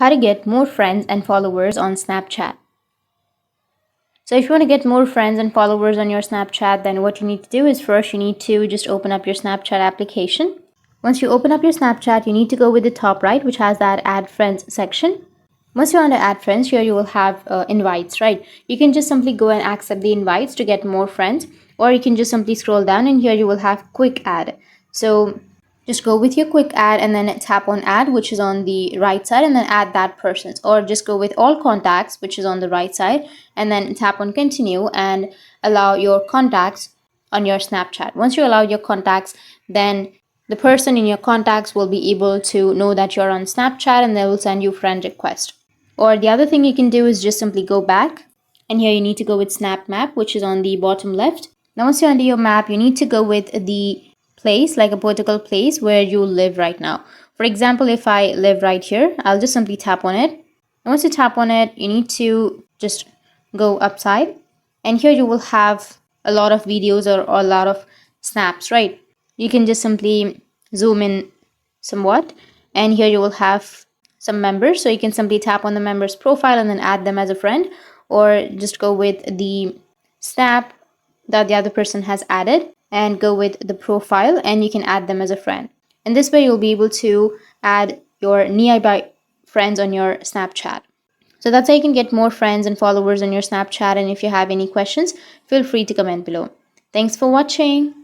How to get more friends and followers on Snapchat. So if you want to get more friends and followers on your Snapchat, then what you need to do is first you need to just open up your Snapchat application. Once you open up your Snapchat, you need to go with the top right, which has that add friends section. Once you're on the add friends, here you will have invites, right? You can just simply go and accept the invites to get more friends, or you can just simply scroll down and here you will have quick add. So just go with your quick add and then tap on add, which is on the right side, and then add that person, or just go with all contacts, which is on the right side, and then tap on continue and allow your contacts on your Snapchat. Once you allow your contacts, then the person in your contacts will be able to know that you're on Snapchat and they will send you friend request. Or the other thing you can do is just simply go back, and here you need to go with Snap Map, which is on the bottom left. Now once you're under your map, you need to go with the place, like a particular place where you live right now. For example, if I live right here, I'll just simply tap on it. And once you tap on it, you need to just go upside, and here you will have a lot of videos or a lot of snaps, right? You can just simply zoom in somewhat, and here you will have some members, so you can simply tap on the member's profile and then add them as a friend, or just go with the snap that the other person has added and go with the profile and you can add them as a friend. In this way, you'll be able to add your nearby friends on your Snapchat. So that's how you can get more friends and followers on your Snapchat. And if you have any questions, feel free to comment below. Thanks for watching.